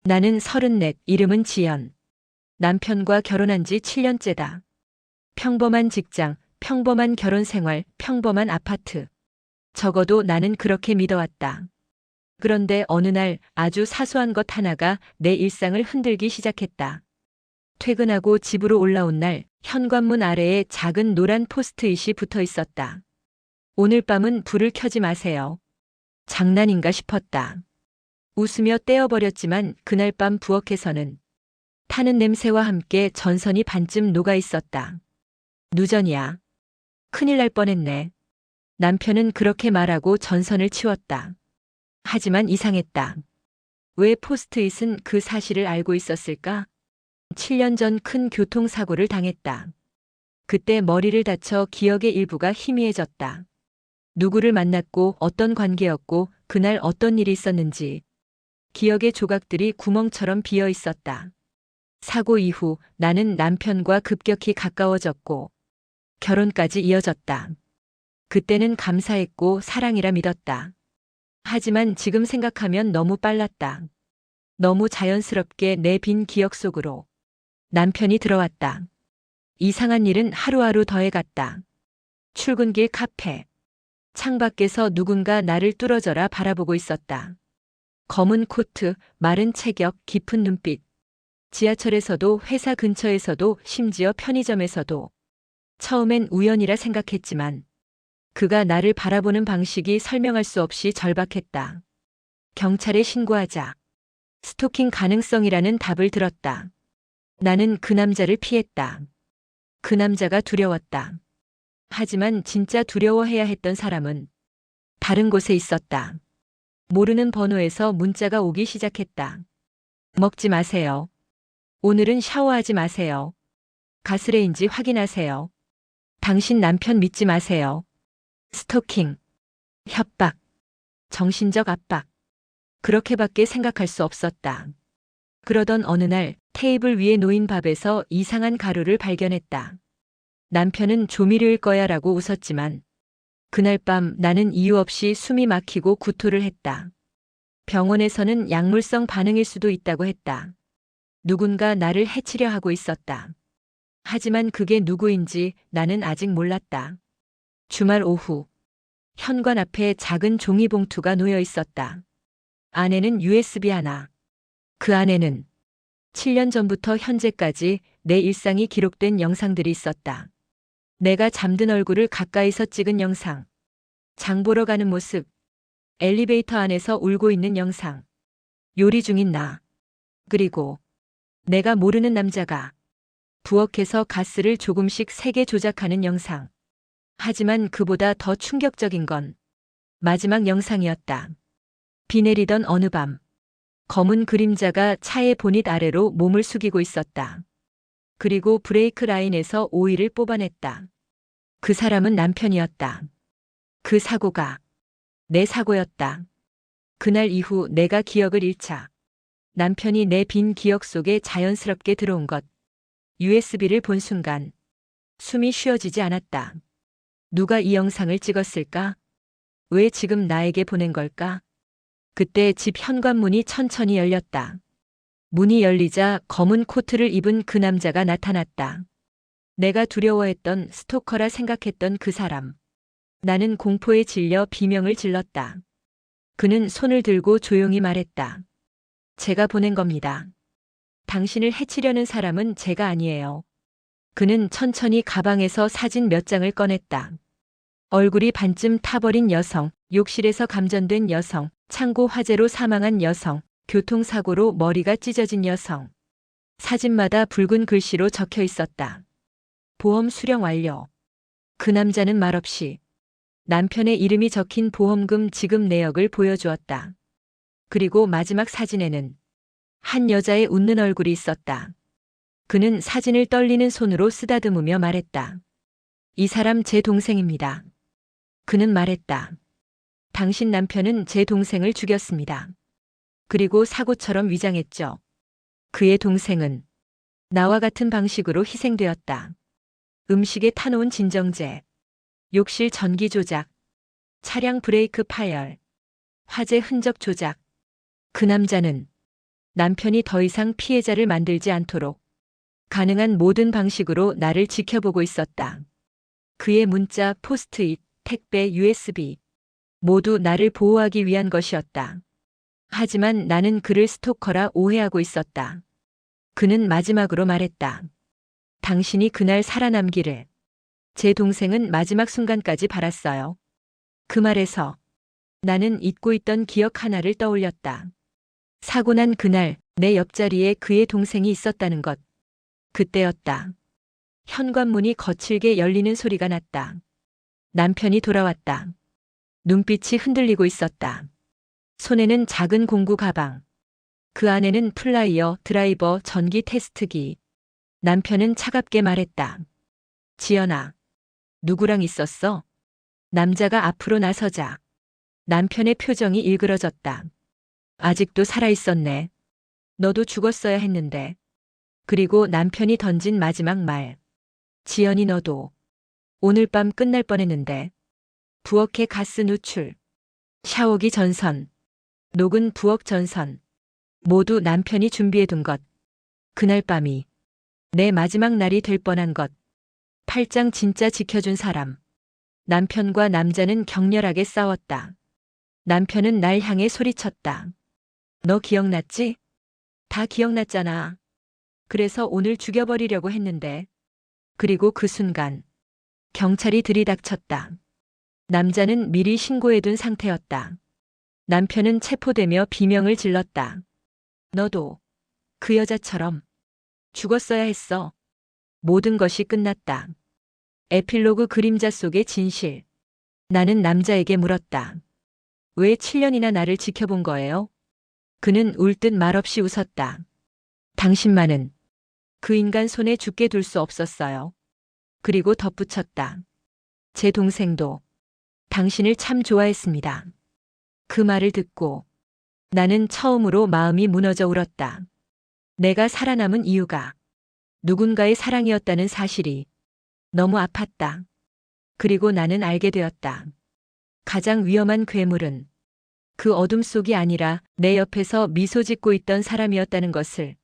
나는 34, 이름은 지연. 남편과 결혼한 지 7년째다. 평범한 직장, 평범한 결혼 생활, 평범한 아파트. 적어도 나는 그렇게 믿어왔다. 그런데 어느 날 아주 사소한 것 하나가 내 일상을 흔들기 시작했다. 퇴근하고 집으로 올라온 날 현관문 아래에 작은 노란 포스트잇이 붙어 있었다. 오늘 밤은 불을 켜지 마세요. 장난인가 싶었다. 웃으며 떼어버렸지만 그날 밤 부엌에서는 타는 냄새와 함께 전선이 반쯤 녹아 있었다. 누전이야. 큰일 날 뻔했네. 남편은 그렇게 말하고 전선을 치웠다. 하지만 이상했다. 왜 포스트잇은 그 사실을 알고 있었을까? 7년 전 큰 교통사고를 당했다. 그때 머리를 다쳐 기억의 일부가 희미해졌다. 누구를 만났고 어떤 관계였고 그날 어떤 일이 있었는지. 기억의 조각들이 구멍처럼 비어 있었다. 사고 이후 나는 남편과 급격히 가까워졌고 결혼까지 이어졌다. 그때는 감사했고 사랑이라 믿었다. 하지만 지금 생각하면 너무 빨랐다. 너무 자연스럽게 내 빈 기억 속으로 남편이 들어왔다. 이상한 일은 하루하루 더해갔다. 출근길 카페. 창밖에서 누군가 나를 뚫어져라 바라보고 있었다. 검은 코트, 마른 체격, 깊은 눈빛. 지하철에서도 회사 근처에서도 심지어 편의점에서도. 처음엔 우연이라 생각했지만 그가 나를 바라보는 방식이 설명할 수 없이 절박했다. 경찰에 신고하자. 스토킹 가능성이라는 답을 들었다. 나는 그 남자를 피했다. 그 남자가 두려웠다. 하지만 진짜 두려워해야 했던 사람은 다른 곳에 있었다. 모르는 번호에서 문자가 오기 시작했다. 먹지 마세요. 오늘은 샤워하지 마세요. 가스레인지 확인하세요. 당신 남편 믿지 마세요. 스토킹, 협박, 정신적 압박. 그렇게밖에 생각할 수 없었다. 그러던 어느 날 테이블 위에 놓인 밥에서 이상한 가루를 발견했다. 남편은 조미료일 거야라고 웃었지만 그날 밤 나는 이유 없이 숨이 막히고 구토를 했다. 병원에서는 약물성 반응일 수도 있다고 했다. 누군가 나를 해치려 하고 있었다. 하지만 그게 누구인지 나는 아직 몰랐다. 주말 오후 현관 앞에 작은 종이봉투가 놓여 있었다. 안에는 USB 하나. 그 안에는 7년 전부터 현재까지 내 일상이 기록된 영상들이 있었다. 내가 잠든 얼굴을 가까이서 찍은 영상. 장 보러 가는 모습. 엘리베이터 안에서 울고 있는 영상. 요리 중인 나. 그리고 내가 모르는 남자가 부엌에서 가스를 조금씩 세게 조작하는 영상. 하지만 그보다 더 충격적인 건 마지막 영상이었다. 비 내리던 어느 밤, 검은 그림자가 차의 보닛 아래로 몸을 숙이고 있었다. 그리고 브레이크 라인에서 오일을 뽑아냈다. 그 사람은 남편이었다. 그 사고가 내 사고였다. 그날 이후 내가 기억을 잃자 남편이 내 빈 기억 속에 자연스럽게 들어온 것. USB를 본 순간 숨이 쉬어지지 않았다. 누가 이 영상을 찍었을까? 왜 지금 나에게 보낸 걸까? 그때 집 현관문이 천천히 열렸다. 문이 열리자 검은 코트를 입은 그 남자가 나타났다. 내가 두려워했던 스토커라 생각했던 그 사람. 나는 공포에 질려 비명을 질렀다. 그는 손을 들고 조용히 말했다. 제가 보낸 겁니다. 당신을 해치려는 사람은 제가 아니에요. 그는 천천히 가방에서 사진 몇 장을 꺼냈다. 얼굴이 반쯤 타버린 여성, 욕실에서 감전된 여성, 창고 화재로 사망한 여성, 교통사고로 머리가 찢어진 여성. 사진마다 붉은 글씨로 적혀 있었다. 보험 수령 완료. 그 남자는 말없이 남편의 이름이 적힌 보험금 지급 내역을 보여주었다. 그리고 마지막 사진에는 한 여자의 웃는 얼굴이 있었다. 그는 사진을 떨리는 손으로 쓰다듬으며 말했다. 이 사람 제 동생입니다. 그는 말했다. 당신 남편은 제 동생을 죽였습니다. 그리고 사고처럼 위장했죠. 그의 동생은 나와 같은 방식으로 희생되었다. 음식에 타놓은 진정제, 욕실 전기 조작, 차량 브레이크 파열, 화재 흔적 조작. 그 남자는 남편이 더 이상 피해자를 만들지 않도록 가능한 모든 방식으로 나를 지켜보고 있었다. 그의 문자, 포스트잇, 택배, USB 모두 나를 보호하기 위한 것이었다. 하지만 나는 그를 스토커라 오해하고 있었다. 그는 마지막으로 말했다. 당신이 그날 살아남기를. 제 동생은 마지막 순간까지 바랐어요. 그 말에서 나는 잊고 있던 기억 하나를 떠올렸다. 사고 난 그날 내 옆자리에 그의 동생이 있었다는 것. 그때였다. 현관문이 거칠게 열리는 소리가 났다. 남편이 돌아왔다. 눈빛이 흔들리고 있었다. 손에는 작은 공구 가방. 그 안에는 플라이어, 드라이버, 전기 테스트기. 남편은 차갑게 말했다. 지연아, 누구랑 있었어? 남자가 앞으로 나서자 남편의 표정이 일그러졌다. 아직도 살아있었네. 너도 죽었어야 했는데. 그리고 남편이 던진 마지막 말. 지연이 너도 오늘 밤 끝날 뻔했는데. 부엌에 가스 누출, 샤워기 전선, 녹은 부엌 전선. 모두 남편이 준비해둔 것. 그날 밤이 내 마지막 날이 될 뻔한 것. 팔짱 진짜 지켜준 사람. 남편과 남자는 격렬하게 싸웠다. 남편은 날 향해 소리쳤다. 너 기억났지? 다 기억났잖아. 그래서 오늘 죽여버리려고 했는데. 그리고 그 순간 경찰이 들이닥쳤다. 남자는 미리 신고해둔 상태였다. 남편은 체포되며 비명을 질렀다. 너도 그 여자처럼 죽었어야 했어. 모든 것이 끝났다. 에필로그 그림자 속의 진실. 나는 남자에게 물었다. 왜 7년이나 나를 지켜본 거예요? 그는 울 듯 말없이 웃었다. 당신만은 그 인간 손에 죽게 둘 수 없었어요. 그리고 덧붙였다. 제 동생도 당신을 참 좋아했습니다. 그 말을 듣고 나는 처음으로 마음이 무너져 울었다. 내가 살아남은 이유가 누군가의 사랑이었다는 사실이 너무 아팠다. 그리고 나는 알게 되었다. 가장 위험한 괴물은 그 어둠 속이 아니라 내 옆에서 미소 짓고 있던 사람이었다는 것을.